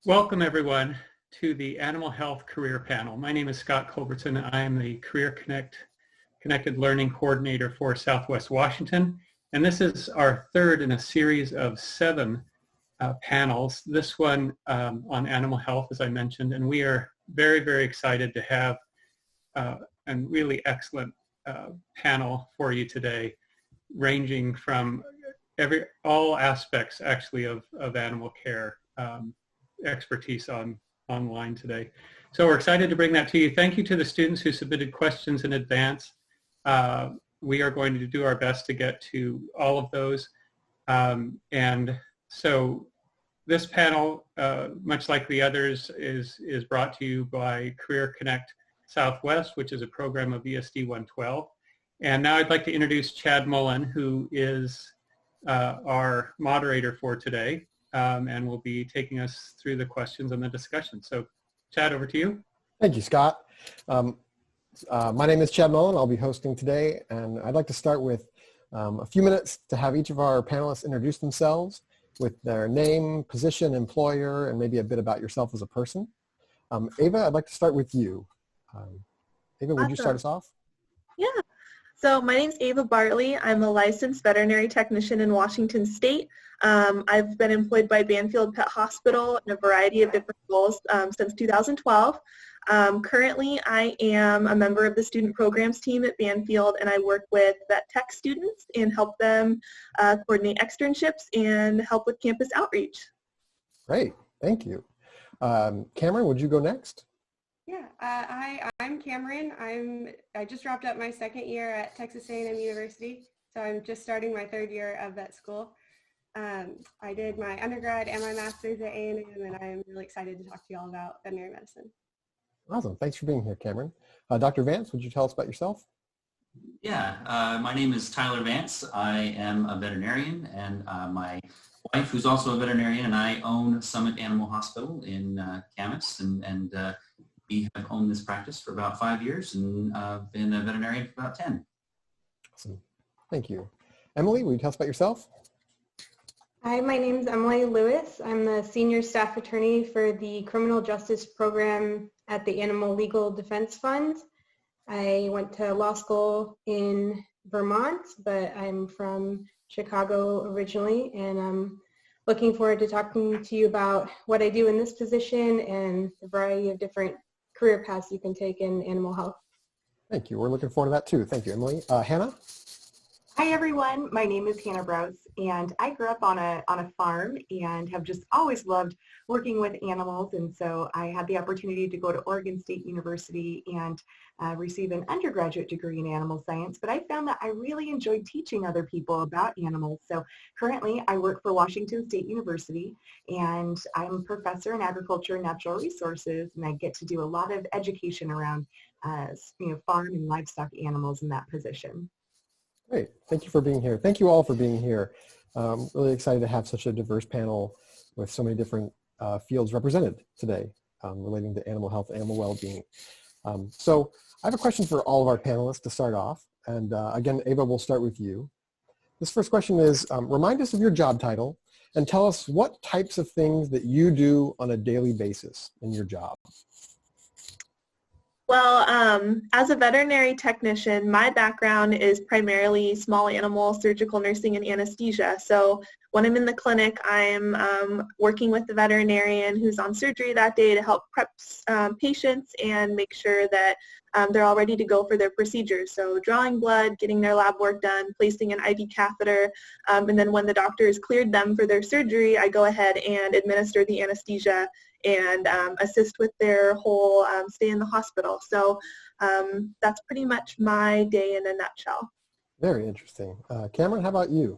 Welcome everyone to the Animal Health Career Panel. My name is Scott Culbertson. I am the Connected Learning Coordinator for Southwest Washington. And this is our third in a series of 7 panels. This one on animal health, as I mentioned, and we are very, very excited to have a really excellent panel for you today, ranging from all aspects actually of animal care. Expertise online today. So we're excited to bring that to you. Thank you to the students who submitted questions in advance. We are going to do our best to get to all of those. And so this panel, much like the others, is brought to you by Career Connect Southwest, which is a program of ESD 112. And now I'd like to introduce Chad Mullen, who is our moderator for today. And will be taking us through the questions and the discussion. So, Chad, over to you. Thank you, Scott. My name is Chad Mullen. I'll be hosting today, and I'd like to start with a few minutes to have each of our panelists introduce themselves with their name, position, employer, and maybe a bit about yourself as a person. Ava, I'd like to start with you. Ava, would you start us off? Yeah. So my name's Ava Bartley. I'm a licensed veterinary technician in Washington State. I've been employed by Banfield Pet Hospital in a variety of different roles since 2012. Currently, I am a member of the student programs team at Banfield, and I work with vet tech students and help them coordinate externships and help with campus outreach. Great, thank you. Cameron, would you go next? Yeah, I'm Cameron. I just wrapped up my 2nd year at Texas A&M University, so I'm just starting my 3rd year of vet school. I did my undergrad and my master's at A&M, and I'm really excited to talk to you all about veterinary medicine. Awesome. Thanks for being here, Cameron. Dr. Vance, would you tell us about yourself? Yeah, my name is Tyler Vance. I am a veterinarian, and my wife, who's also a veterinarian, and I own Summit Animal Hospital in Camas, and we have owned this practice for about 5 years, and been a veterinarian for about 10. Awesome. Thank you. Emily, will you tell us about yourself? Hi, my name is Emily Lewis. I'm the senior staff attorney for the criminal justice program at the Animal Legal Defense Fund. I went to law school in Vermont, but I'm from Chicago originally, and I'm looking forward to talking to you about what I do in this position and the variety of different career paths you can take in animal health. Thank you. We're looking forward to that too. Thank you, Emily. Hannah? Hi everyone, my name is Hannah Brous, and I grew up on a farm and have just always loved working with animals, and so I had the opportunity to go to Oregon State University and receive an undergraduate degree in animal science, but I found that I really enjoyed teaching other people about animals. So currently I work for Washington State University, and I'm a professor in agriculture and natural resources, and I get to do a lot of education around farm and livestock animals in that position. Great. Thank you for being here. Thank you all for being here. Really excited to have such a diverse panel with so many different fields represented today relating to animal health, animal well-being. So I have a question for all of our panelists to start off. And again, Ava, we'll start with you. This first question is, remind us of your job title and tell us what types of things that you do on a daily basis in your job. Well, as a veterinary technician, my background is primarily small animal surgical nursing and anesthesia. So when I'm in the clinic, I'm working with the veterinarian who's on surgery that day to help prep patients and make sure that they're all ready to go for their procedures. So drawing blood, getting their lab work done, placing an IV catheter, and then when the doctor has cleared them for their surgery, I go ahead and administer the anesthesia and assist with their whole stay in the hospital. So that's pretty much my day in a nutshell. Very interesting. Cameron, how about you?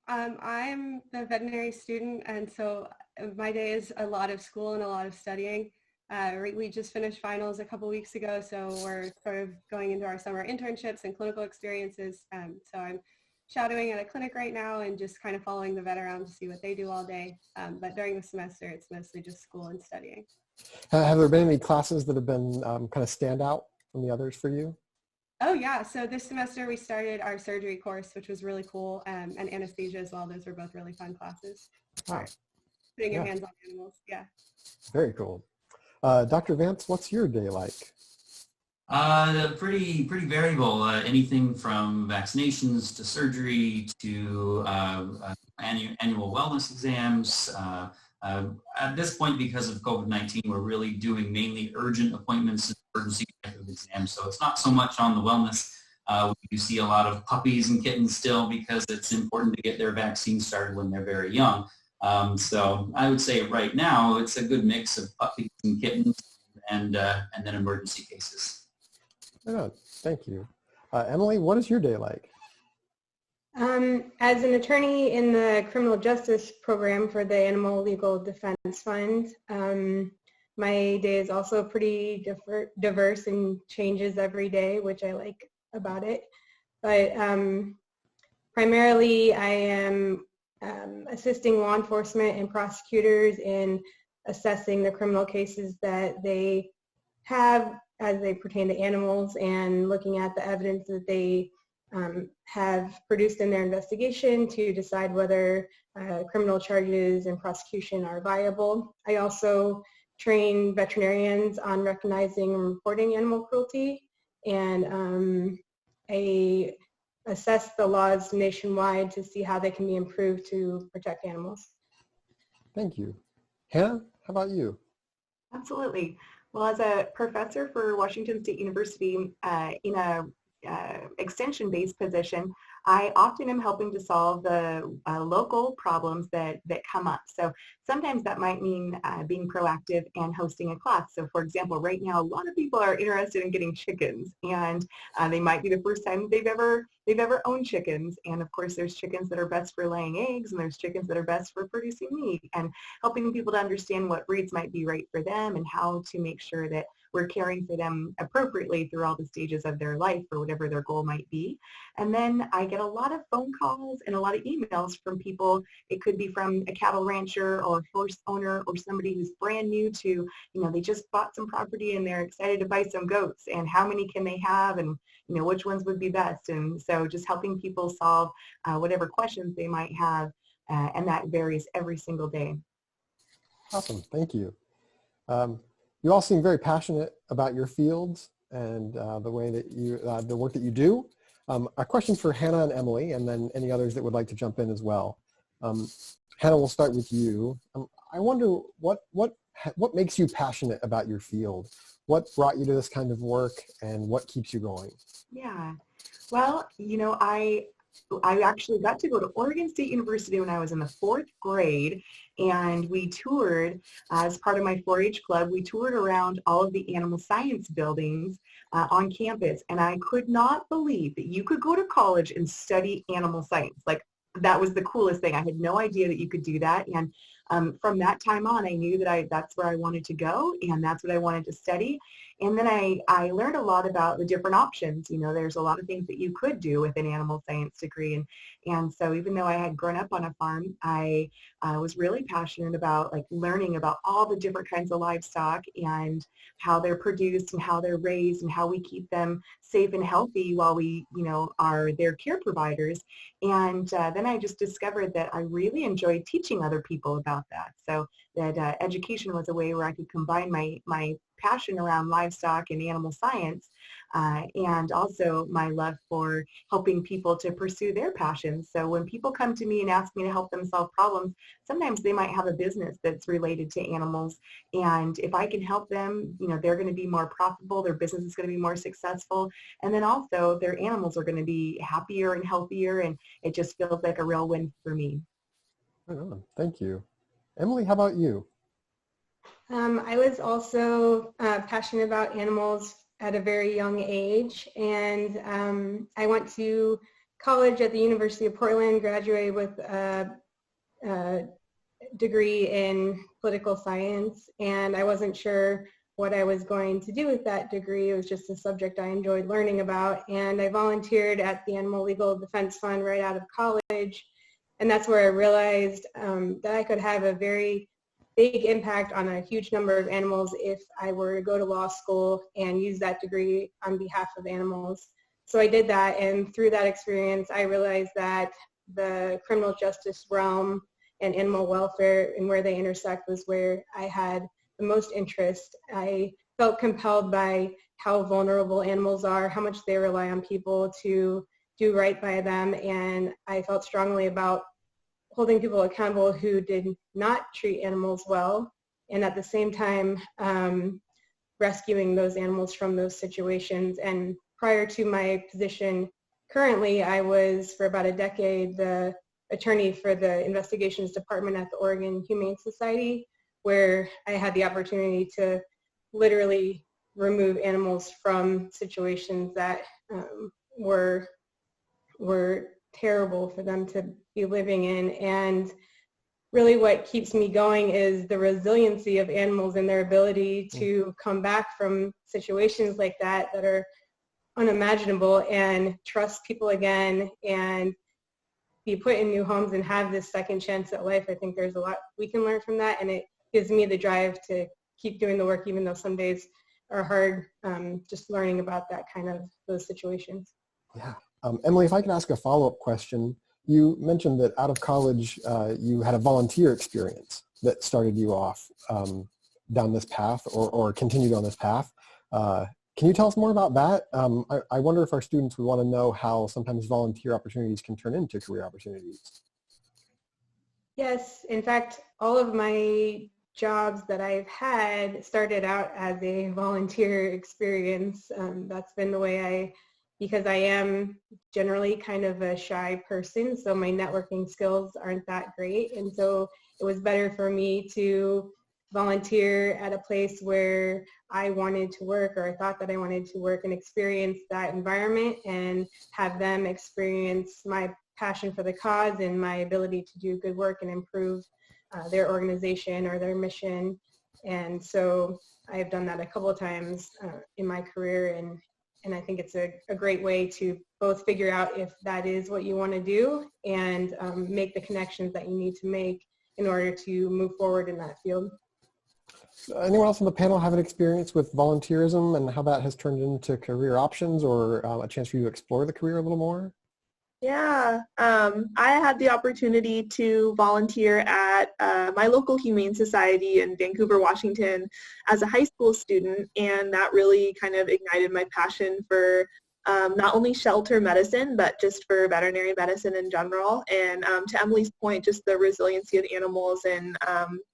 I'm the veterinary student, and so my day is a lot of school and a lot of studying. We just finished finals a couple weeks ago, so we're sort of going into our summer internships and clinical experiences. So I'm shadowing at a clinic right now and just kind of following the vet around to see what they do all day. But during the semester, it's mostly just school and studying. Have there been any classes that have been kind of stand out from the others for you? Oh yeah, so this semester we started our surgery course, which was really cool, and anesthesia as well. Those were both really fun classes. Wow. putting your Yeah. hands on animals. Yeah. Very cool. Dr. Vance, what's your day like? Pretty variable. Anything from vaccinations to surgery to annual wellness exams. At this point, because of COVID-19, we're really doing mainly urgent appointments and emergency type of exams. So it's not so much on the wellness. We see a lot of puppies and kittens still because it's important to get their vaccine started when they're very young. So I would say right now it's a good mix of puppies and kittens and then emergency cases. Oh, thank you. Emily, what is your day like? As an attorney in the criminal justice program for the Animal Legal Defense Fund, my day is also pretty diverse and changes every day, which I like about it. But primarily I am assisting law enforcement and prosecutors in assessing the criminal cases that they have as they pertain to animals and looking at the evidence that they have produced in their investigation to decide whether criminal charges and prosecution are viable. I also train veterinarians on recognizing and reporting animal cruelty, and I assess the laws nationwide to see how they can be improved to protect animals. Thank you. Hannah, how about you? Absolutely. Well, as a professor for Washington State University in a extension-based position, I often am helping to solve the local problems that come up. So sometimes that might mean being proactive and hosting a class. So for example, right now, a lot of people are interested in getting chickens, and they might be the first time they've ever owned chickens. And of course, there's chickens that are best for laying eggs, and there's chickens that are best for producing meat, and helping people to understand what breeds might be right for them and how to make sure that we're caring for them appropriately through all the stages of their life or whatever their goal might be. And then I get a lot of phone calls and a lot of emails from people. It could be from a cattle rancher or a horse owner or somebody who's brand new to, they just bought some property and they're excited to buy some goats, and how many can they have, and which ones would be best. And so just helping people solve whatever questions they might have, and that varies every single day. Awesome, thank you. You all seem very passionate about your fields and the way that you, the work that you do. A question for Hannah and Emily, and then any others that would like to jump in as well. Hannah, we'll start with you. I wonder what makes you passionate about your field? What brought you to this kind of work, and what keeps you going? Yeah, well, I actually got to go to Oregon State University when I was in the 4th grade, and we toured, as part of my 4-H club, we toured around all of the animal science buildings on campus, and I could not believe that you could go to college and study animal science. Like, that was the coolest thing. I had no idea that you could do that, and from that time on, I knew that that's where I wanted to go, and that's what I wanted to study. And then I learned a lot about the different options. There's a lot of things that you could do with an animal science degree. And so even though I had grown up on a farm, I was really passionate about learning about all the different kinds of livestock and how they're produced and how they're raised and how we keep them safe and healthy while we, are their care providers. And then I just discovered that I really enjoyed teaching other people about that. So that education was a way where I could combine my passion around livestock and animal science, and also my love for helping people to pursue their passions. So when people come to me and ask me to help them solve problems, sometimes they might have a business that's related to animals, and if I can help them, they're going to be more profitable, their business is going to be more successful, and then also their animals are going to be happier and healthier, and it just feels like a real win for me. Right on. Thank you. Emily, how about you? I was also passionate about animals at a very young age, and I went to college at the University of Portland, graduated with a degree in political science, and I wasn't sure what I was going to do with that degree. It was just a subject I enjoyed learning about, and I volunteered at the Animal Legal Defense Fund right out of college, and that's where I realized that I could have a very big impact on a huge number of animals if I were to go to law school and use that degree on behalf of animals. So I did that, and through that experience I realized that the criminal justice realm and animal welfare and where they intersect was where I had the most interest. I felt compelled by how vulnerable animals are, how much they rely on people to do right by them, and I felt strongly about holding people accountable who did not treat animals well, and at the same time rescuing those animals from those situations. And prior to my position currently, I was for about a decade the attorney for the investigations department at the Oregon Humane Society, where I had the opportunity to literally remove animals from situations that were terrible for them to be living in. And really what keeps me going is the resiliency of animals and their ability to come back from situations like that are unimaginable and trust people again and be put in new homes and have this second chance at life. I think there's a lot we can learn from that, and it gives me the drive to keep doing the work even though some days are hard, just learning about that kind of those situations. Yeah. Emily, if I could ask a follow-up question. You mentioned that out of college, you had a volunteer experience that started you off down this path or continued on this path. Can you tell us more about that? I wonder if our students would want to know how sometimes volunteer opportunities can turn into career opportunities. Yes, in fact, all of my jobs that I've had started out as a volunteer experience. That's been the way because I am generally kind of a shy person, so my networking skills aren't that great. And so it was better for me to volunteer at a place where I wanted to work or I thought that I wanted to work and experience that environment and have them experience my passion for the cause and my ability to do good work and improve their organization or their mission. And so I've done that a couple of times in my career, and I think it's a great way to both figure out if that is what you want to do and make the connections that you need to make in order to move forward in that field. Anyone else on the panel have an experience with volunteerism and how that has turned into career options or a chance for you to explore the career a little more? Yeah, I had the opportunity to volunteer at my local Humane Society in Vancouver, Washington as a high school student, and that really kind of ignited my passion for not only shelter medicine, but just for veterinary medicine in general. And to Emily's point, just the resiliency of animals and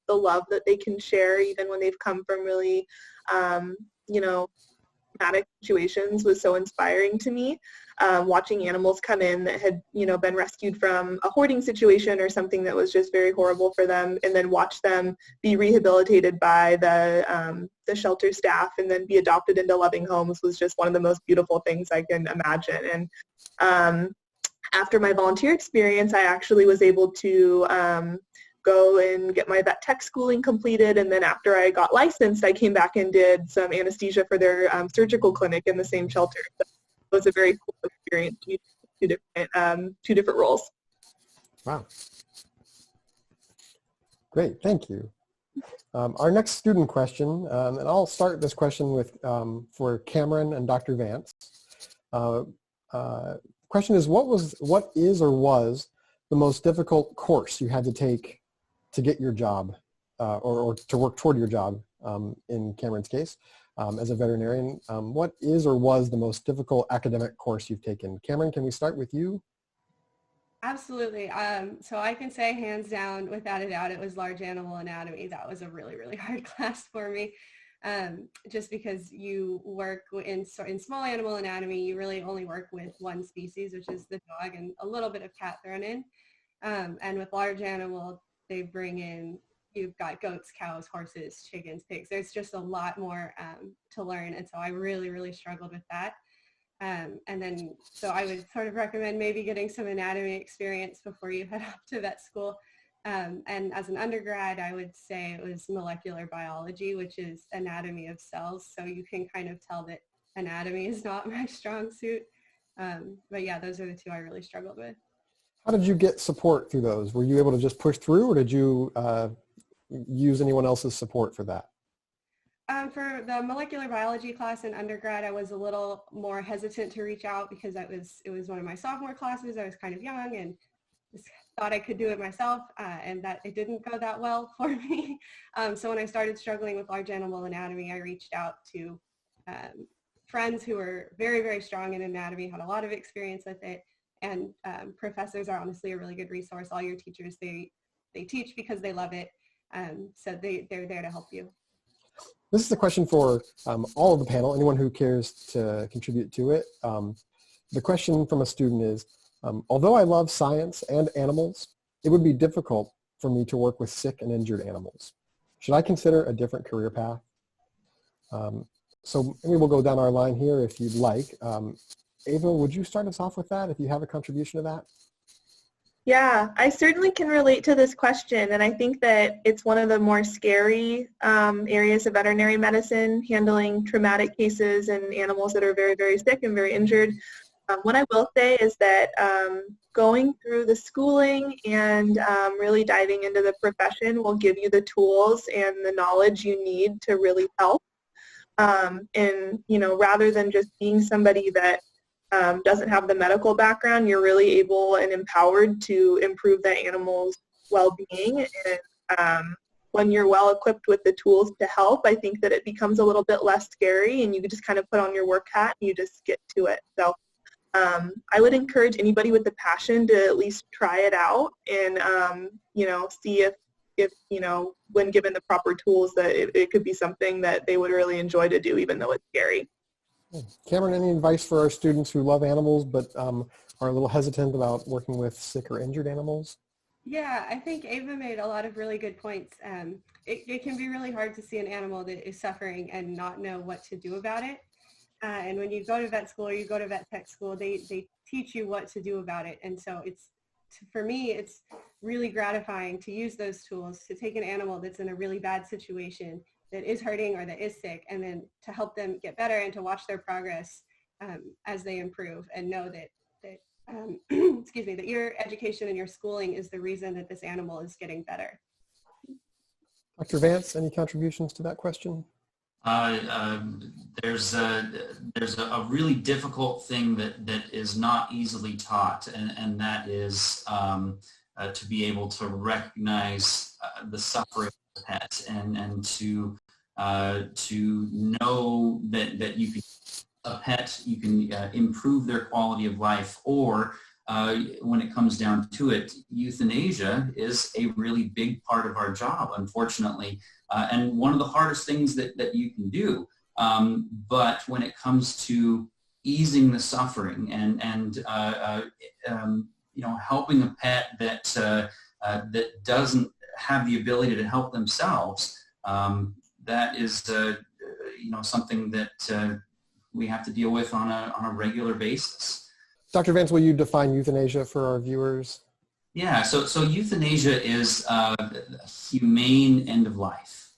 the love that they can share even when they've come from really, traumatic situations was so inspiring to me. Watching animals come in that had, been rescued from a hoarding situation or something that was just very horrible for them, and then watch them be rehabilitated by the shelter staff and then be adopted into loving homes was just one of the most beautiful things I can imagine. And after my volunteer experience, I actually was able to go and get my vet tech schooling completed, and then after I got licensed, I came back and did some anesthesia for their surgical clinic in the same shelter. So it was a very cool experience, two different roles. Wow. Great, thank you. Our next student question, and I'll start this question with for Cameron and Dr. Vance. Question is, what is or was the most difficult course you had to take to get your job or to work toward your job in Cameron's case as a veterinarian? What is or was the most difficult academic course you've taken? Cameron, can we start with you? Absolutely. So I can say hands down, without a doubt, it was large animal anatomy. That was a really, really hard class for me. Just because you work in small animal anatomy, you really only work with one species, which is the dog, and a little bit of cat thrown in. And with large animal, they bring in, you've got goats, cows, horses, chickens, pigs. There's just a lot more to learn. And so I really, really struggled with that. And then, so I would sort of recommend maybe getting some anatomy experience before you head off to vet school. And as an undergrad, I would say it was molecular biology, which is anatomy of cells. So you can kind of tell that anatomy is not my strong suit. But yeah, those are the two I really struggled with. How did you get support through those? Were you able to just push through, or did you use anyone else's support for that? For the molecular biology class in undergrad, I was a little more hesitant to reach out because it was one of my sophomore classes. I was kind of young and just thought I could do it myself, and that it didn't go that well for me. So when I started struggling with large animal anatomy, I reached out to friends who were very, very strong in anatomy, had a lot of experience with it, and professors are honestly a really good resource. All your teachers, they teach because they love it, so they're there to help you. This is a question for all of the panel, anyone who cares to contribute to it. The question from a student is, although I love science and animals, it would be difficult for me to work with sick and injured animals. Should I consider a different career path? So maybe we'll go down our line here if you'd like. Ava, would you start us off with that if you have a contribution to that? Yeah, I certainly can relate to this question, and I think that it's one of the more scary areas of veterinary medicine, handling traumatic cases and animals that are very, very sick and very injured. What I will say is that going through the schooling and really diving into the profession will give you the tools and the knowledge you need to really help. And, you know, rather than just being somebody that doesn't have the medical background, you're really able and empowered to improve that animal's well-being. And when you're well equipped with the tools to help, I think that it becomes a little bit less scary, and you can just kind of put on your work hat and you just get to it. So I would encourage anybody with the passion to at least try it out and, you know, see if, you know, when given the proper tools, that it could be something that they would really enjoy to do, even though it's scary. Cameron, any advice for our students who love animals but are a little hesitant about working with sick or injured animals? Yeah, I think Ava made a lot of really good points. It can be really hard to see an animal that is suffering and not know what to do about it. And when you go to vet school or you go to vet tech school, they teach you what to do about it. And so for me, it's really gratifying to use those tools to take an animal that's in a really bad situation, that is hurting or that is sick, and then to help them get better and to watch their progress as they improve, and know that excuse me, that your education and your schooling is the reason that this animal is getting better. Dr. Vance, any contributions to that question? There's a really difficult thing that is not easily taught, and that is to be able to recognize the suffering of the pet, and to know that you can a pet, you can improve their quality of life, or when it comes down to it, euthanasia is a really big part of our job, unfortunately, and one of the hardest things that you can do. But when it comes to easing the suffering and you know, helping a pet that doesn't have the ability to help themselves, that is you know, something that we have to deal with on a regular basis. Dr. Vance, will you define euthanasia for our viewers? Yeah, so euthanasia is a humane end of life,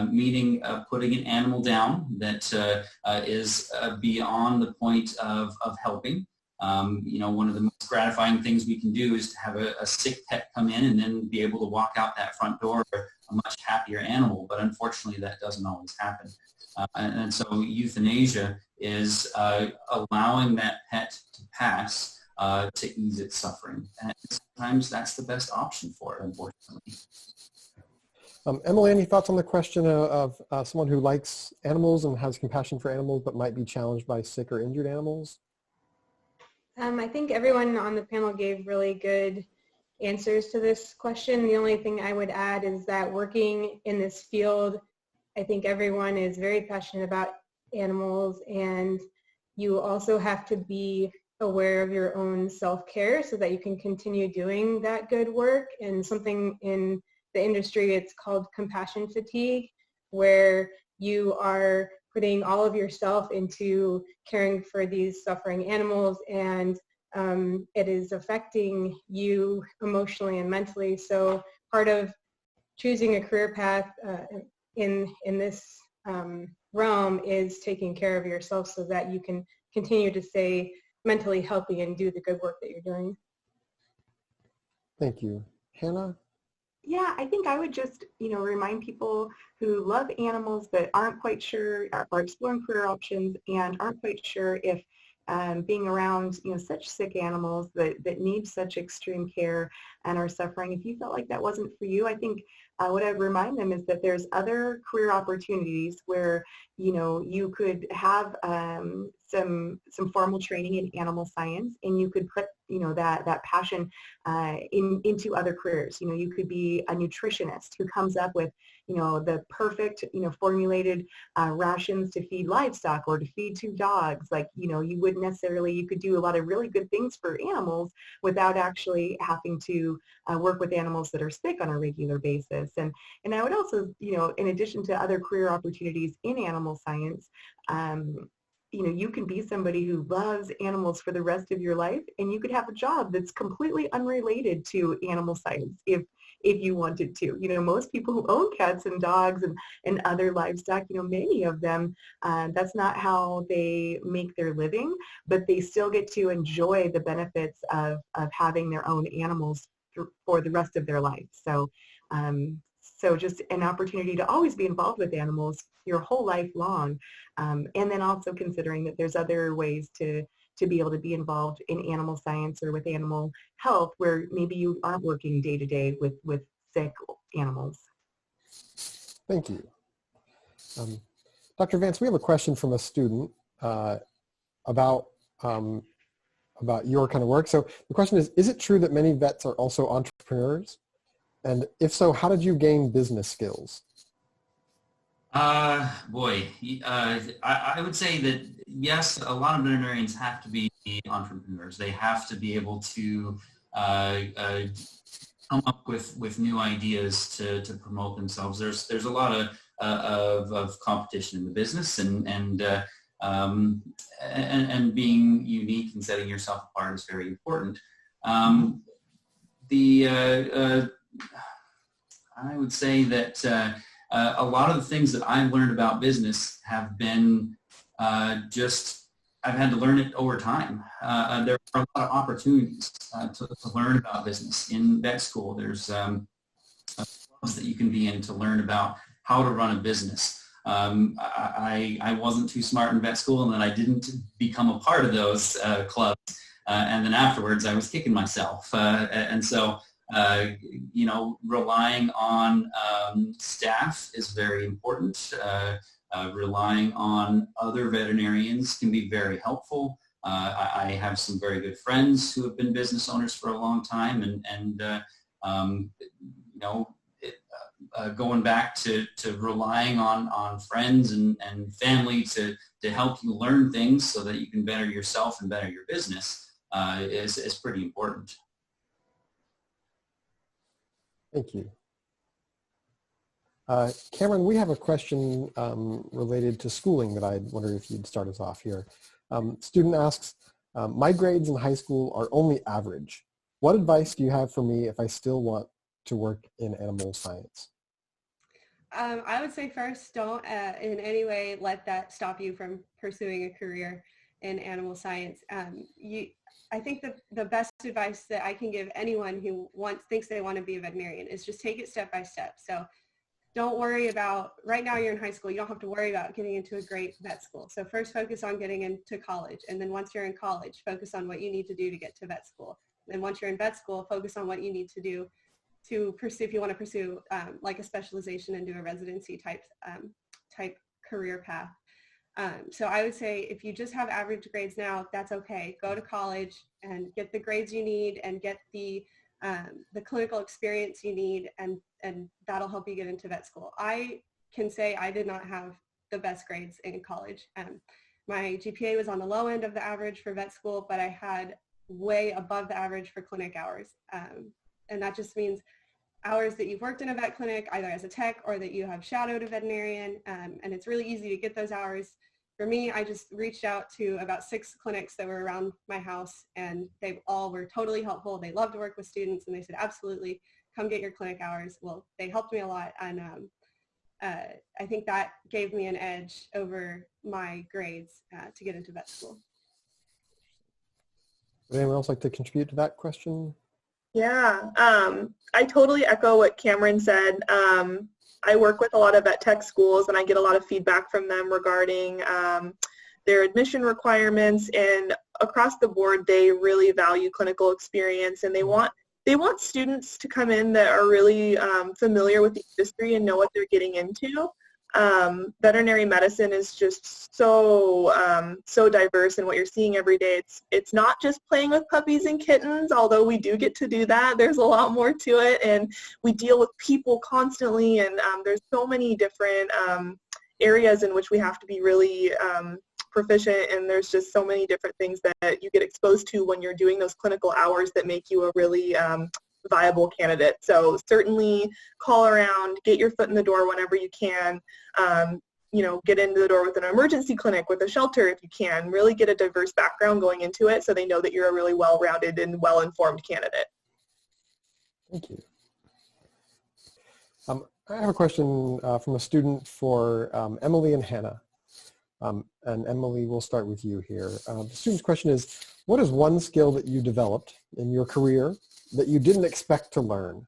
meaning putting an animal down that is beyond the point of helping. You know, one of the most gratifying things we can do is to have a sick pet come in and then be able to walk out that front door a much happier animal, but unfortunately that doesn't always happen. And so euthanasia is allowing that pet to pass to ease its suffering. And sometimes that's the best option for it, unfortunately. Emily, any thoughts on the question of someone who likes animals and has compassion for animals but might be challenged by sick or injured animals? I think everyone on the panel gave really good answers to this question. The only thing I would add is that working in this field, I think everyone is very passionate about animals, and you also have to be aware of your own self-care so that you can continue doing that good work. And something in the industry, it's called compassion fatigue, where you are putting all of yourself into caring for these suffering animals, and it is affecting you emotionally and mentally. So part of choosing a career path in this realm is taking care of yourself so that you can continue to stay mentally healthy and do the good work that you're doing. Thank you. Hannah? Yeah, I think I would just, remind people who love animals but aren't quite sure, are exploring career options and aren't quite sure if being around, such sick animals that need such extreme care and are suffering, if you felt like that wasn't for you, I think what I'd remind them is that there's other career opportunities where, you could have some formal training in animal science, and you could put, that passion into other careers. You could be a nutritionist who comes up with, the perfect, formulated rations to feed livestock or to feed 2 dogs. Like, you wouldn't necessarily, you could do a lot of really good things for animals without actually having to work with animals that are sick on a regular basis. And I would also, in addition to other career opportunities in animal science, you can be somebody who loves animals for the rest of your life, and you could have a job that's completely unrelated to animal science if you wanted to. Most people who own cats and dogs and other livestock, many of them, that's not how they make their living, but they still get to enjoy the benefits of having their own animals for the rest of their life. So just an opportunity to always be involved with animals your whole life long. And then also considering that there's other ways to be able to be involved in animal science or with animal health where maybe you aren't working day to day with sick animals. Thank you. Dr. Vance, we have a question from a student about your kind of work. So the question is it true that many vets are also entrepreneurs? And if so, how did you gain business skills? I would say that yes, a lot of veterinarians have to be entrepreneurs. They have to be able to come up with new ideas to promote themselves. There's a lot of competition in the business, and being unique and setting yourself apart is very important. I would say that a lot of the things that I've learned about business have been I've had to learn it over time. There are a lot of opportunities to learn about business. In vet school, there's clubs that you can be in to learn about how to run a business. I wasn't too smart in vet school, and then I didn't become a part of those clubs. And then afterwards, I was kicking myself. And so relying on staff is very important. Relying on other veterinarians can be very helpful. I have some very good friends who have been business owners for a long time, going back to relying on friends and family to help you learn things so that you can better yourself and better your business is pretty important. Thank you. Cameron, we have a question related to schooling that I wonder if you'd start us off here. Student asks, my grades in high school are only average. What advice do you have for me if I still want to work in animal science? I would say first, don't in any way let that stop you from pursuing a career in animal science. I think the best advice that I can give anyone who thinks they want to be a veterinarian is just take it step by step. So don't worry about, right now you're in high school, you don't have to worry about getting into a great vet school. So first focus on getting into college. And then once you're in college, focus on what you need to do to get to vet school. And once you're in vet school, focus on what you need to do to pursue, if you want to pursue like a specialization and do a residency type career path. So I would say if you just have average grades now, that's okay. Go to college and get the grades you need and get the clinical experience you need, and that'll help you get into vet school. I can say I did not have the best grades in college. My GPA was on the low end of the average for vet school, but I had way above the average for clinic hours. And that just means hours that you've worked in a vet clinic, either as a tech or that you have shadowed a veterinarian, and it's really easy to get those hours. For me, I just reached out to about 6 clinics that were around my house, and they all were totally helpful. They love to work with students, and they said, absolutely, come get your clinic hours. Well, they helped me a lot, and I think that gave me an edge over my grades to get into vet school. Would anyone else like to contribute to that question? Yeah, I totally echo what Cameron said. I work with a lot of vet tech schools, and I get a lot of feedback from them regarding their admission requirements, and across the board they really value clinical experience, and they want students to come in that are really familiar with the industry and know what they're getting into. Veterinary medicine is just so diverse in what you're seeing every day. It's not just playing with puppies and kittens, although we do get to do that. There's a lot more to it, and we deal with people constantly, and there's so many different areas in which we have to be really proficient, and there's just so many different things that you get exposed to when you're doing those clinical hours that make you a really viable candidate. So certainly call around, get your foot in the door whenever you can. Get into the door with an emergency clinic, with a shelter if you can. Really get a diverse background going into it so they know that you're a really well-rounded and well-informed candidate. Thank you. I have a question from a student for Emily and Hannah. And Emily, we'll start with you here. The student's question is, what is one skill that you developed in your career that you didn't expect to learn?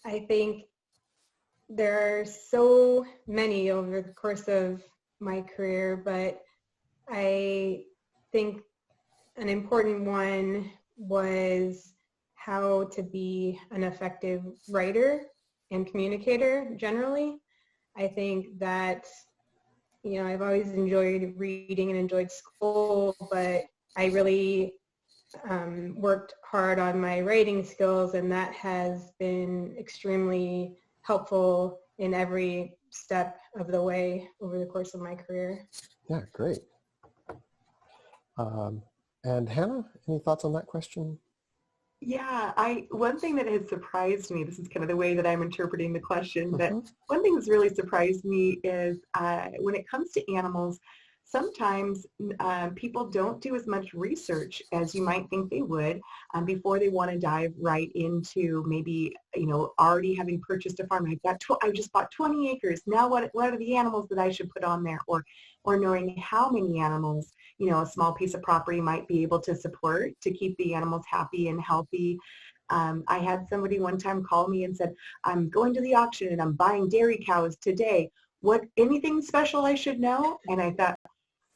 I think there are so many over the course of my career, but I think an important one was how to be an effective writer and communicator generally. I think that, I've always enjoyed reading and enjoyed school, but I really worked hard on my writing skills, and that has been extremely helpful in every step of the way over the course of my career. Yeah, great. And Hannah, any thoughts on that question? Yeah, one thing that has surprised me, this is kind of the way that I'm interpreting the question, but one thing that's really surprised me is when it comes to animals, sometimes people don't do as much research as you might think they would before they want to dive right into maybe, already having purchased a farm. I've just bought 20 acres. Now what are the animals that I should put on there? Or knowing how many animals, a small piece of property might be able to support to keep the animals happy and healthy. I had somebody one time call me and said, I'm going to the auction and I'm buying dairy cows today. Anything special I should know? And I thought,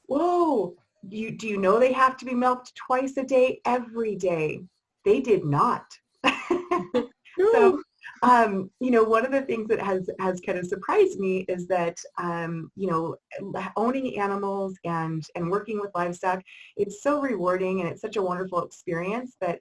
whoa, do you know they have to be milked twice a day, every day? They did not. So, one of the things that has kind of surprised me is that, owning animals and working with livestock, it's so rewarding and it's such a wonderful experience that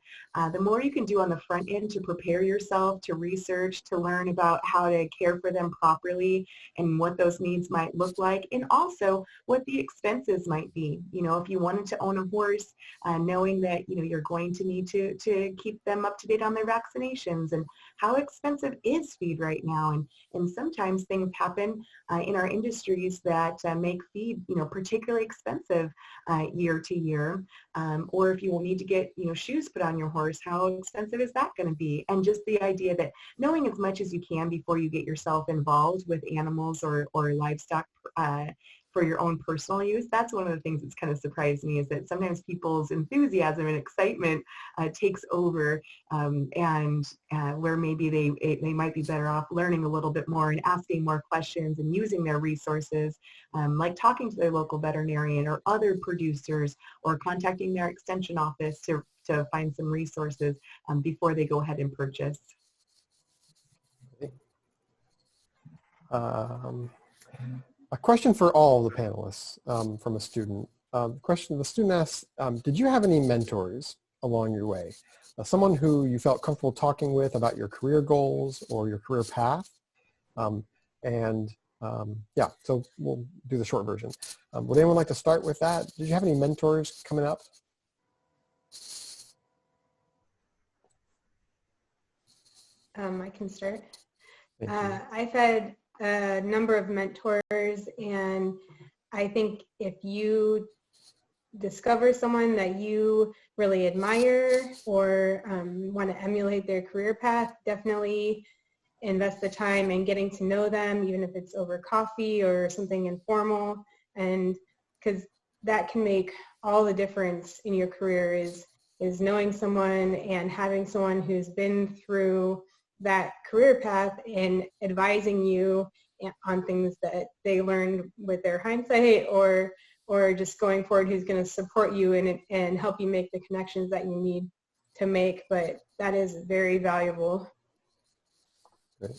the more you can do on the front end to prepare yourself, to research, to learn about how to care for them properly and what those needs might look like, and also what the expenses might be. If you wanted to own a horse, knowing that, you're going to need to keep them up to date on their vaccinations, and how expensive is feed right now. And sometimes things happen in our industries that make feed, particularly expensive year to year. Or if you will need to get, shoes put on your horse, how expensive is that going to be? And just the idea that knowing as much as you can before you get yourself involved with animals or livestock for your own personal use, that's one of the things that's kind of surprised me, is that sometimes people's enthusiasm and excitement takes over, and where maybe they might be better off learning a little bit more and asking more questions and using their resources, like talking to their local veterinarian or other producers, or contacting their extension office to find some resources before they go ahead and purchase. A question for all of the panelists from a student. The student asks, did you have any mentors along your way? Someone who you felt comfortable talking with about your career goals or your career path? Yeah, so we'll do the short version. Would anyone like to start with that? Did you have any mentors coming up? I can start. I've had a number of mentors, and I think if you discover someone that you really admire or want to emulate their career path, definitely invest the time in getting to know them, even if it's over coffee or something informal, and because that can make all the difference in your career, is knowing someone and having someone who's been through that career path and advising you on things that they learned with their hindsight or or just going forward who's going to support you in it and help you make the connections that you need to make, but that is very valuable. Great.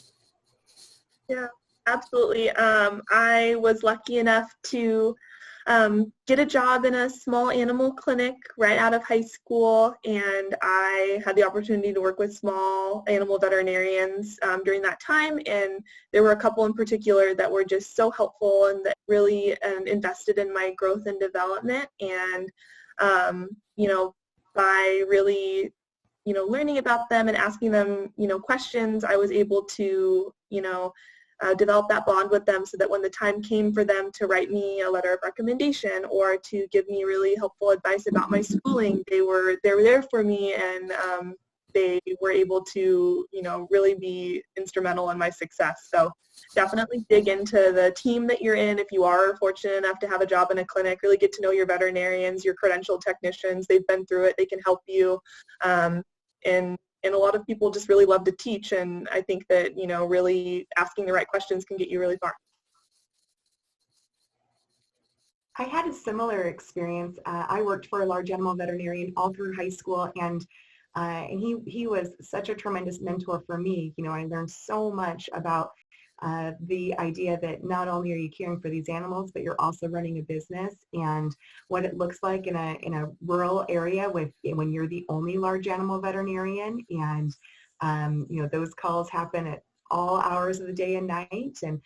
Yeah, absolutely. I was lucky enough to get a job in a small animal clinic right out of high school, and I had the opportunity to work with small animal veterinarians during that time, and there were a couple in particular that were just so helpful and that really invested in my growth and development. And you know, by really learning about them and asking them questions, I was able to develop that bond with them, so that when the time came for them to write me a letter of recommendation or to give me really helpful advice about my schooling, they were there for me, and they were able to really be instrumental in my success. So definitely dig into the team that you're in. If you are fortunate enough to have a job in a clinic, really get to know your veterinarians, your credentialed technicians. They've been through it. They can help you. And a lot of people just really love to teach, and I think that, really asking the right questions can get you really far. I had a similar experience. I worked for a large animal veterinarian all through high school, and he was such a tremendous mentor for me. I learned so much about the idea that not only are you caring for these animals, but you're also running a business, and what it looks like in a rural area when you're the only large animal veterinarian, and those calls happen at all hours of the day and night, and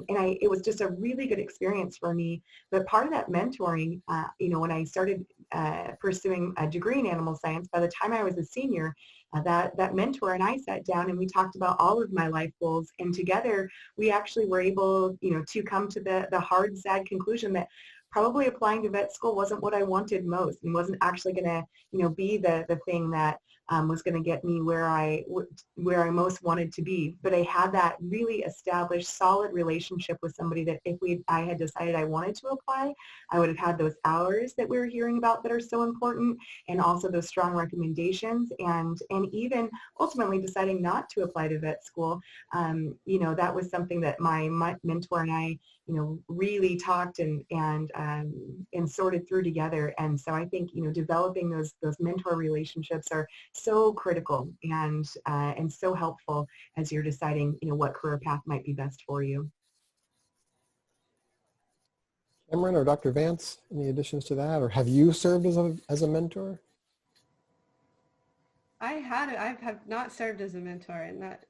it was just a really good experience for me. But part of that mentoring, when I started pursuing a degree in animal science, by the time I was a senior, that mentor and I sat down and we talked about all of my life goals, and together we actually were able, to come to the hard, sad conclusion that probably applying to vet school wasn't what I wanted most, and wasn't actually going to, be the thing that was going to get me where I most wanted to be. But I had that really established, solid relationship with somebody that if I had decided I wanted to apply, I would have had those hours that we were hearing about that are so important, and also those strong recommendations, and even ultimately deciding not to apply to vet school. That was something that my mentor and I, really talked and sorted through together. And so I think, developing those mentor relationships are so critical and so helpful as you're deciding, what career path might be best for you. Cameron or Dr. Vance, any additions to that, or have you served as a mentor? I have not served as a mentor, and that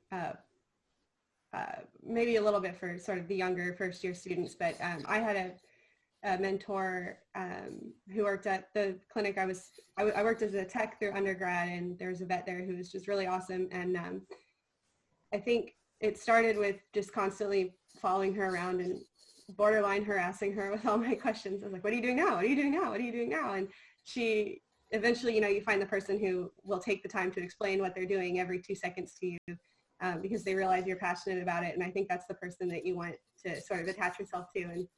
maybe a little bit for sort of the younger first-year students, but I had a mentor who worked at the clinic. I worked as a tech through undergrad, and there's a vet there who was just really awesome. And I think it started with just constantly following her around and borderline harassing her with all my questions. I was like, what are you doing now? What are you doing now? What are you doing now? And she eventually, you find the person who will take the time to explain what they're doing every 2 seconds to you, because they realize you're passionate about it. And I think that's the person that you want to sort of attach yourself to and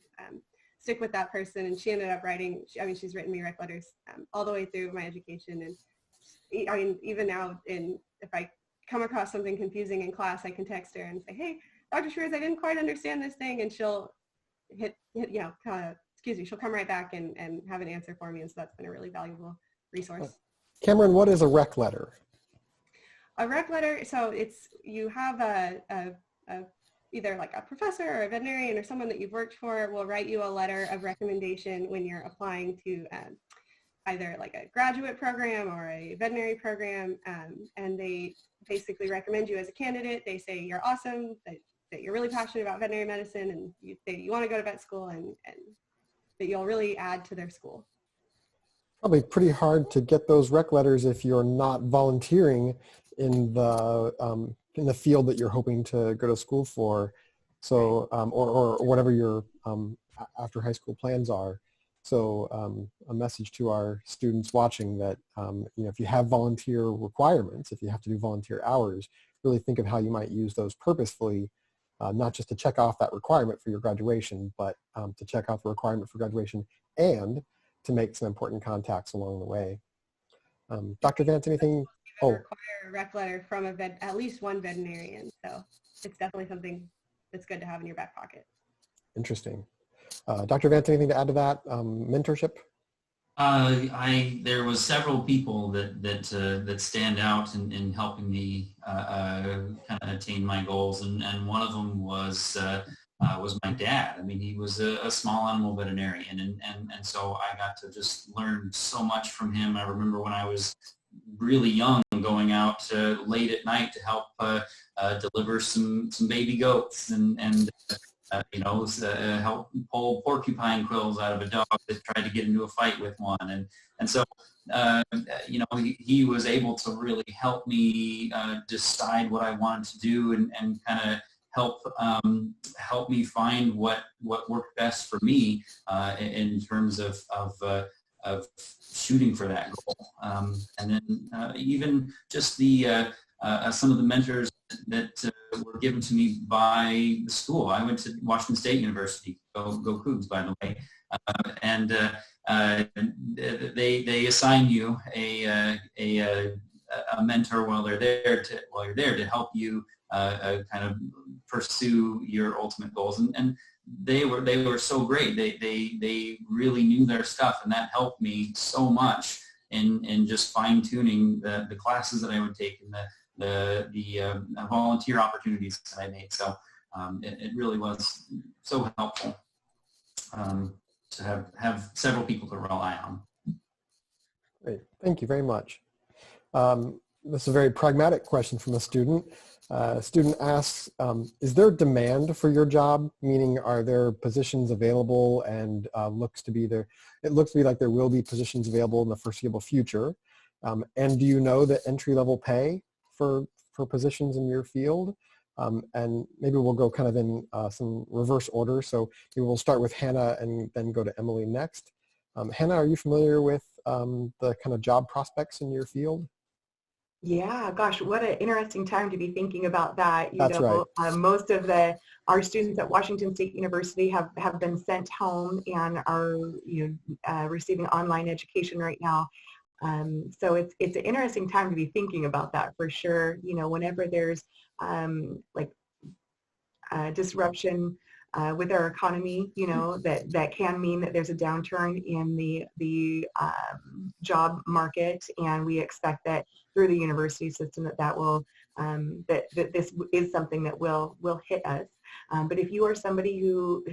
stick with that person. And she ended up writing, she's written me rec letters all the way through my education. And even now, if I come across something confusing in class, I can text her and say, hey, Dr. Schwartz, I didn't quite understand this thing. And she'll she'll come right back and have an answer for me. And so that's been a really valuable resource. Cameron, what is a rec letter? A rec letter, so you have either like a professor or a veterinarian or someone that you've worked for will write you a letter of recommendation when you're applying to either like a graduate program or a veterinary program, and they basically recommend you as a candidate. They say you're awesome, that you're really passionate about veterinary medicine, and you want to go to vet school, and that you'll really add to their school. Probably pretty hard to get those rec letters if you're not volunteering in the field that you're hoping to go to school for. So, or whatever your after high school plans are. So a message to our students watching that, if you have volunteer requirements, if you have to do volunteer hours, really think of how you might use those purposefully, not just to check off that requirement for your graduation, but to check off the requirement for graduation and to make some important contacts along the way. Dr. Vance, anything? Require a rec letter from at least one veterinarian. So it's definitely something that's good to have in your back pocket. Interesting. Dr. Vance, anything to add to that? Mentorship? There was several people that stand out in helping me kind of attain my goals, and one of them was my dad. I mean, he was a small animal veterinarian, and so I got to just learn so much from him. I remember when I was really young, going out late at night to help deliver some baby goats and help pull porcupine quills out of a dog that tried to get into a fight with one, and so he was able to really help me decide what I wanted to do and kind of help me find what worked best for me in terms of shooting for that goal. And then even just the some of the mentors that were given to me by the school. I went to Washington State University, go Cougs, by the way, and they assign you a mentor while you're there to help you kind of pursue your ultimate goals, and they were so great. They really knew their stuff, and that helped me so much in just fine tuning the classes that I would take and the volunteer opportunities that I made. So it really was so helpful to have several people to rely on. Great, thank you very much. This is a very pragmatic question from a student. Student asks, is there demand for your job? Meaning, are there positions available, and it looks to be like there will be positions available in the foreseeable future. And do you know the entry-level pay for positions in your field? And maybe we'll go kind of in some reverse order. So maybe we'll start with Hannah and then go to Emily next. Hannah, are you familiar with the kind of job prospects in your field? Yeah, gosh, what an interesting time to be thinking about that. That's right. Most of our students at Washington State University have been sent home and are receiving online education right now. So it's an interesting time to be thinking about that for sure. Whenever there's disruption with our economy, that can mean that there's a downturn in the job market, and we expect that through the university system that will that this is something that will hit us. But if you are somebody who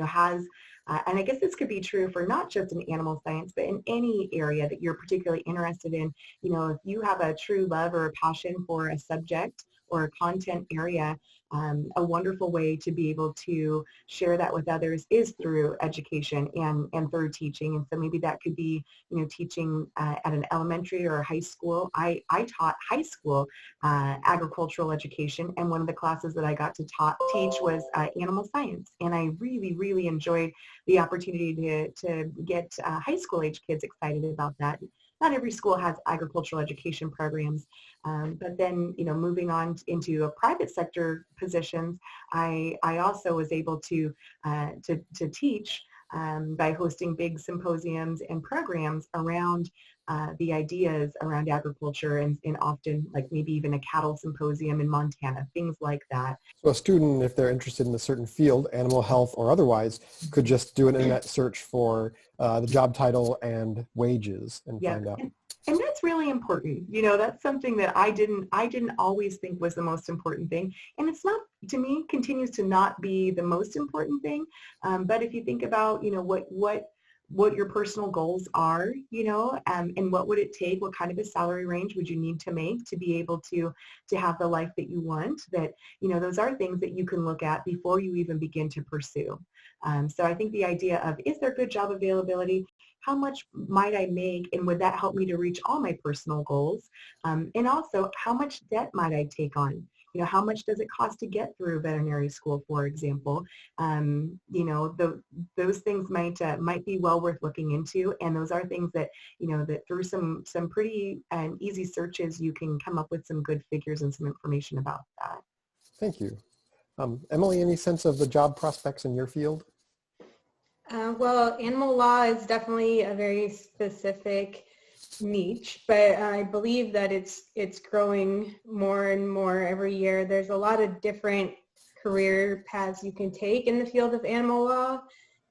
has and I guess this could be true for not just in animal science, but in any area that you're particularly interested in. If you have a true love or a passion for a subject or a content area, a wonderful way to be able to share that with others is through education and through teaching. And so maybe that could be, teaching at an elementary or a high school. I taught high school agricultural education, and one of the classes that I got to teach was animal science. And I really, really enjoyed the opportunity to get high school age kids excited about that. Not every school has agricultural education programs, but then, moving on into a private sector positions, I also was able to teach by hosting big symposiums and programs around the ideas around agriculture, and often like maybe even a cattle symposium in Montana, things like that. So a student, if they're interested in a certain field, animal health or otherwise, could just do an internet search for the job title and wages and find out. And that's really important. That's something that I didn't always think was the most important thing. And it's not, to me, continues to not be the most important thing. But if you think about, what your personal goals are, and what would it take, what kind of a salary range would you need to make to be able to have the life that you want, that, those are things that you can look at before you even begin to pursue. So I think the idea of, is there good job availability? How much might I make, and would that help me to reach all my personal goals? And also, how much debt might I take on? How much does it cost to get through veterinary school, for example? Those things might be well worth looking into, and those are things that, that through some pretty easy searches, you can come up with some good figures and some information about that. Thank you. Emily, any sense of the job prospects in your field? Well, animal law is definitely a very specific niche, but I believe that it's growing more and more every year. There's a lot of different career paths you can take in the field of animal law.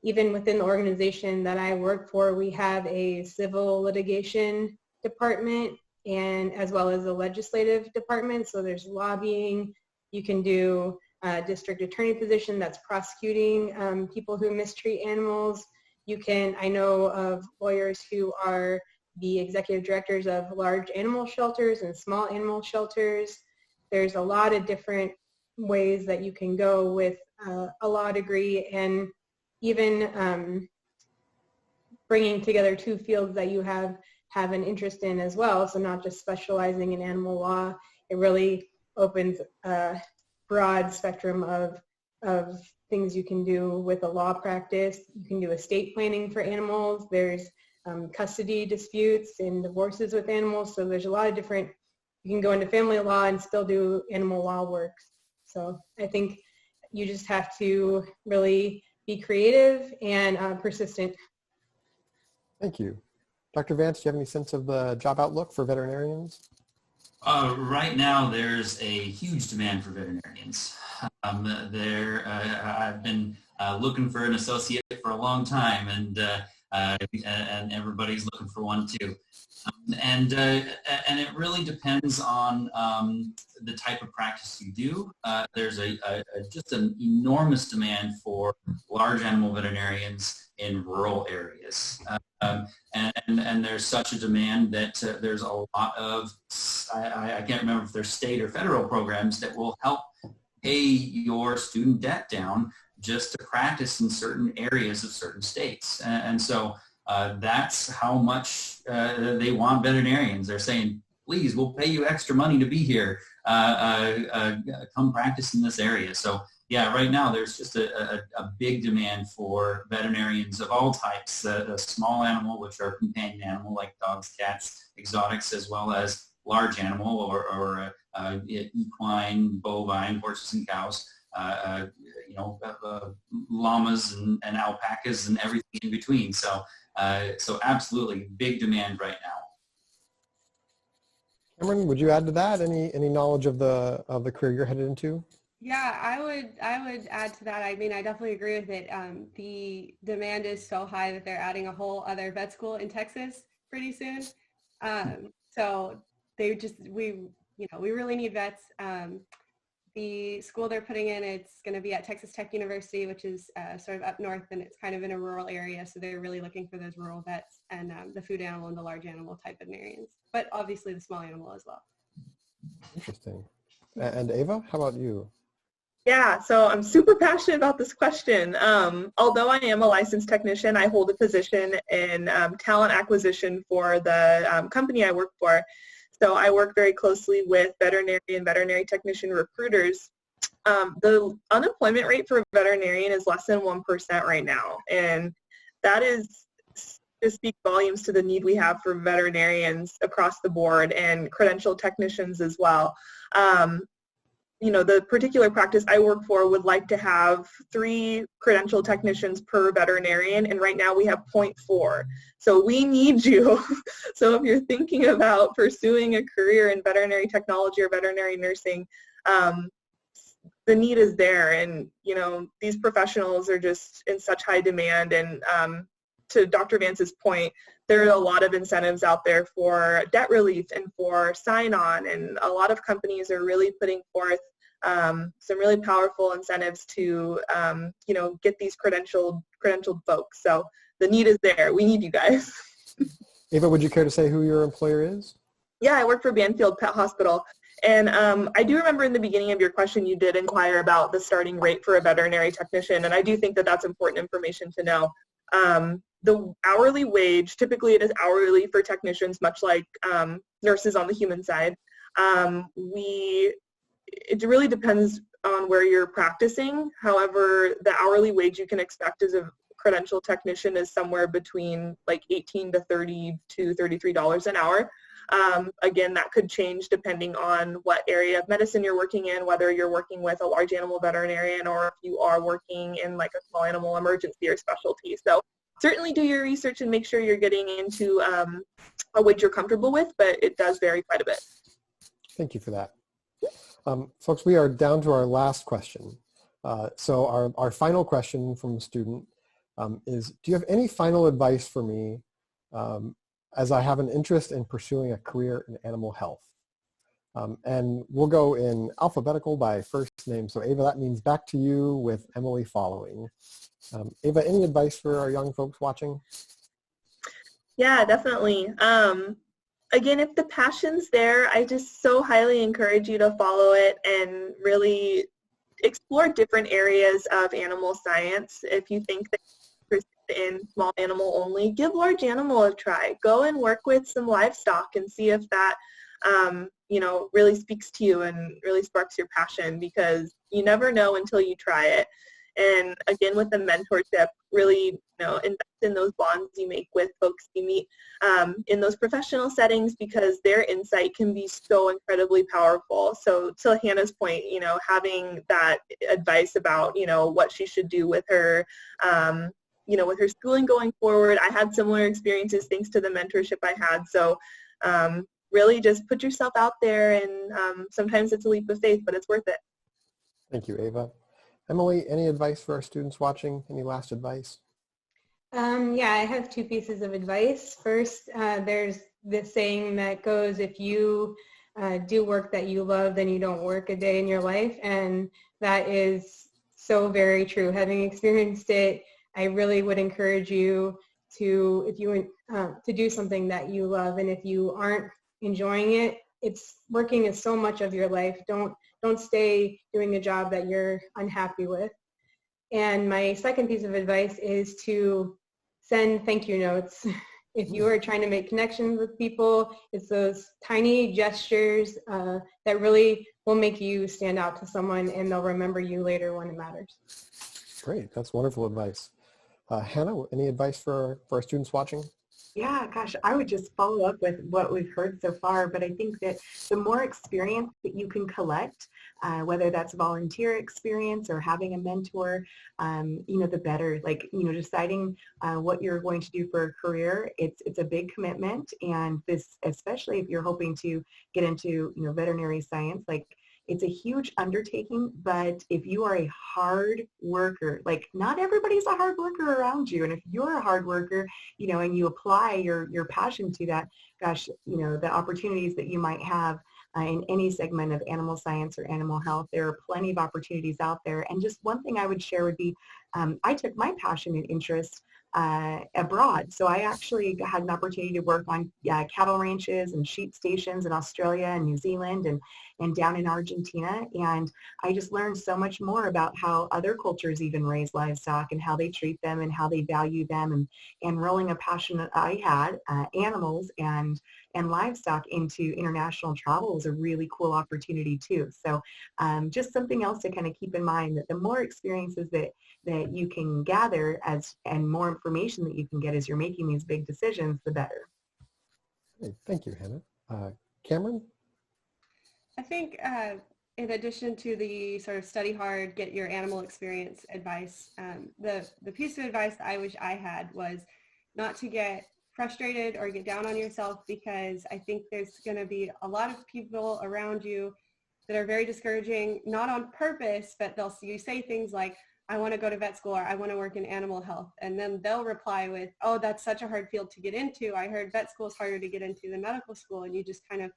even within the organization that I work for, we have a civil litigation department and as well as a legislative department. So there's lobbying. You can do a district attorney position that's prosecuting people who mistreat animals. You can, I know of lawyers who are the executive directors of large animal shelters and small animal shelters. There's a lot of different ways that you can go with a law degree, and even bringing together two fields that you have an interest in as well. So not just specializing in animal law, it really opens a broad spectrum of things you can do with a law practice. You can do estate planning for animals. There's custody disputes and divorces with animals. So there's a lot of different, you can go into family law and still do animal law work. So I think you just have to really be creative and persistent. Thank you. Dr. Vance, do you have any sense of the job outlook for veterinarians? Right now, there's a huge demand for veterinarians. I've been looking for an associate for a long time, and everybody's looking for one too. And it really depends on the type of practice you do. There's just an enormous demand for large animal veterinarians in rural areas. And there's such a demand that there's a lot of, I can't remember if there's state or federal programs that will help pay your student debt down just to practice in certain areas of certain states. And so that's how much they want veterinarians. They're saying, please, we'll pay you extra money to be here. Come practice in this area. So yeah, right now there's just a big demand for veterinarians of all types, a small animal, which are companion animal like dogs, cats, exotics, as well as large animal or equine, bovine, horses and cows, llamas and alpacas and everything in between. So absolutely big demand right now. Cameron, would you add to that any knowledge of the career you're headed into? Yeah, I would add to that. I mean, I definitely agree with it. The demand is so high that they're adding a whole other vet school in Texas pretty soon. So we really need vets. The school they're putting in, it's going to be at Texas Tech University, which is sort of up north, and it's kind of in a rural area. So they're really looking for those rural vets and the food animal and the large animal type veterinarians, but obviously the small animal as well. Interesting. And Ava, how about you? Yeah, so I'm super passionate about this question. Although I am a licensed technician, I hold a position in talent acquisition for the company I work for. So I work very closely with veterinary technician recruiters. The unemployment rate for a veterinarian is less than 1% right now. And that is to speak volumes to the need we have for veterinarians across the board and credentialed technicians as well. The particular practice I work for would like to have 3 credentialed technicians per veterinarian, and right now we have 0.4. So we need you. So if you're thinking about pursuing a career in veterinary technology or veterinary nursing, the need is there, and these professionals are just in such high demand. And to Dr. Vance's point, there are a lot of incentives out there for debt relief and for sign-on, and a lot of companies are really putting forth some really powerful incentives to get these credentialed folks. So the need is there. We need you guys. Ava, would you care to say who your employer is? Yeah, I work for Banfield Pet Hospital. And I do remember in the beginning of your question you did inquire about the starting rate for a veterinary technician, and I do think that that's important information to know. The hourly wage, typically it is hourly for technicians, much like nurses on the human side. It really depends on where you're practicing. However, the hourly wage you can expect as a credentialed technician is somewhere between like $18 to $30 to $33 an hour. Again, that could change depending on what area of medicine you're working in, whether you're working with a large animal veterinarian or if you are working in like a small animal emergency or specialty. So certainly do your research and make sure you're getting into a wage you're comfortable with, but it does vary quite a bit. Thank you for that. Folks, we are down to our last question. So our final question from a student is, do you have any final advice for me as I have an interest in pursuing a career in animal health? And we'll go in alphabetical by first name. So Ava, that means back to you with Emily following. Ava, any advice for our young folks watching? Yeah, definitely. Again, if the passion's there, I just so highly encourage you to follow it and really explore different areas of animal science. If you think that you're interested in small animal only, give large animal a try. Go and work with some livestock and see if that really speaks to you and really sparks your passion, because you never know until you try it. And again, with the mentorship, really, invest in those bonds you make with folks you meet in those professional settings, because their insight can be so incredibly powerful. So to Hannah's point, having that advice about, what she should do with her, with her schooling going forward. I had similar experiences thanks to the mentorship I had. So really just put yourself out there, and sometimes it's a leap of faith, but it's worth it. Thank you, Ava. Emily, any advice for our students watching? Any last advice? Yeah, I have two pieces of advice. First, there's this saying that goes, if you do work that you love, then you don't work a day in your life. And that is so very true. Having experienced it, I really would encourage you to, to do something that you love. And if you aren't enjoying it, working is so much of your life. Don't stay doing a job that you're unhappy with. And my second piece of advice is to send thank you notes. If you are trying to make connections with people, it's those tiny gestures that really will make you stand out to someone, and they'll remember you later when it matters. Great, that's wonderful advice. Hannah, any advice for our students watching? Yeah, gosh, I would just follow up with what we've heard so far, but I think that the more experience that you can collect, whether that's volunteer experience or having a mentor, the better. Like, deciding what you're going to do for a career, it's a big commitment, and this, especially if you're hoping to get into, veterinary science, like, it's a huge undertaking, but if you are a hard worker, like not everybody's a hard worker around you, and if you're a hard worker, and you apply your passion to that, gosh, the opportunities that you might have in any segment of animal science or animal health, there are plenty of opportunities out there. And just one thing I would share would be, I took my passion and interest abroad. So I actually had an opportunity to work on cattle ranches and sheep stations in Australia and New Zealand and down in Argentina. And I just learned so much more about how other cultures even raise livestock and how they treat them and how they value them. And rolling a passion that I had, animals and livestock, into international travel was a really cool opportunity too. So just something else to kind of keep in mind, that the more experiences that you can gather and more information that you can get as you're making these big decisions, the better. Great. Thank you, Hannah. Cameron? I think in addition to the sort of study hard, get your animal experience advice, the piece of advice that I wish I had was not to get frustrated or get down on yourself, because I think there's going to be a lot of people around you that are very discouraging, not on purpose, but you say things like, I want to go to vet school, or I want to work in animal health. And then they'll reply with, oh, that's such a hard field to get into. I heard vet school is harder to get into than medical school. And you just kind of,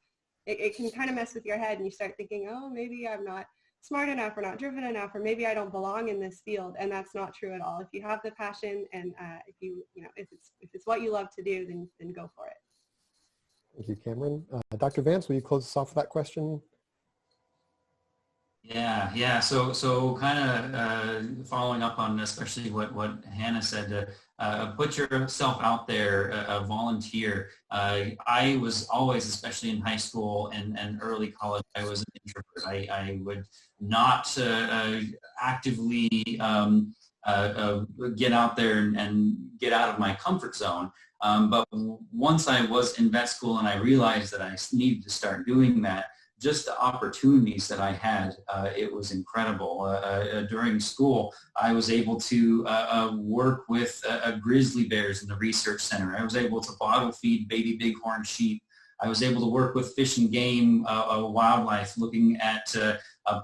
it can kind of mess with your head, and you start thinking, oh, maybe I'm not smart enough or not driven enough, or maybe I don't belong in this field. And that's not true at all. If you have the passion, and if it's what you love to do, then go for it. Thank you, Cameron. Dr. Vance, will you close us off with that question? Yeah. So kind of following up on especially what Hannah said, put yourself out there, volunteer. I was always, especially in high school and early college, I was an introvert. I would not actively get out there and get out of my comfort zone. But once I was in vet school and I realized that I needed to start doing that, just the opportunities that I had, it was incredible. During school, I was able to work with grizzly bears in the research center. I was able to bottle feed baby bighorn sheep. I was able to work with fish and game wildlife, looking at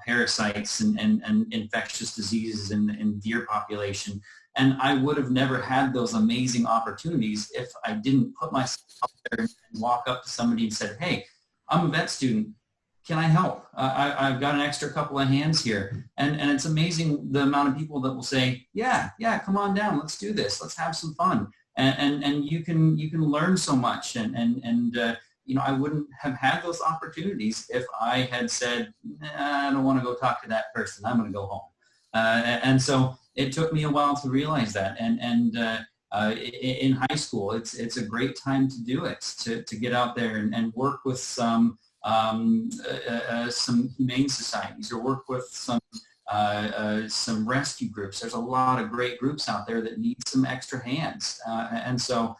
parasites and infectious diseases in deer population. And I would have never had those amazing opportunities if I didn't put myself out there and walk up to somebody and said, hey, I'm a vet student. Can I help? I've got an extra couple of hands here. And it's amazing the amount of people that will say, yeah, come on down. Let's do this. Let's have some fun. And you can learn so much. And I wouldn't have had those opportunities if I had said, nah, I don't want to go talk to that person. I'm going to go home. And so it took me a while to realize that. And in high school, it's a great time to do it, to get out there and work with some humane societies, or work with some rescue groups. There's a lot of great groups out there that need some extra hands. And so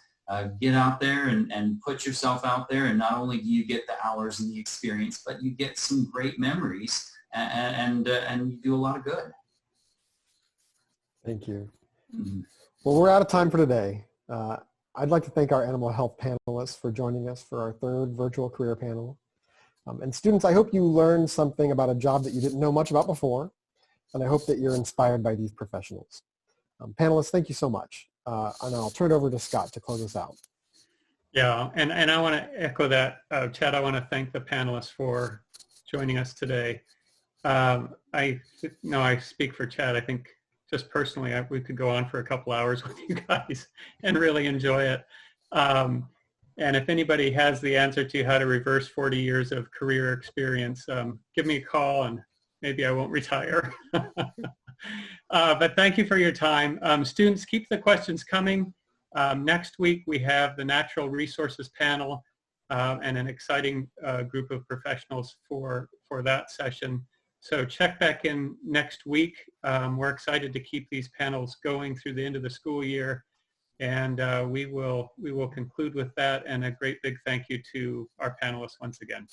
get out there and put yourself out there, and not only do you get the hours and the experience, but you get some great memories, and you do a lot of good. Thank you. Mm-hmm. Well, we're out of time for today. I'd like to thank our animal health panelists for joining us for our third virtual career panel. And students, I hope you learned something about a job that you didn't know much about before, and I hope that you're inspired by these professionals. Panelists, thank you so much. And I'll turn it over to Scott to close us out. Yeah, and I want to echo that. Chad, I want to thank the panelists for joining us today. I speak for Chad. I think just personally, we could go on for a couple hours with you guys and really enjoy it. And if anybody has the answer to how to reverse 40 years of career experience, give me a call and maybe I won't retire. But thank you for your time. Students, keep the questions coming. Next week, we have the Natural Resources panel and an exciting group of professionals for that session. So check back in next week. We're excited to keep these panels going through the end of the school year. And we will conclude with that, and a great big thank you to our panelists once again.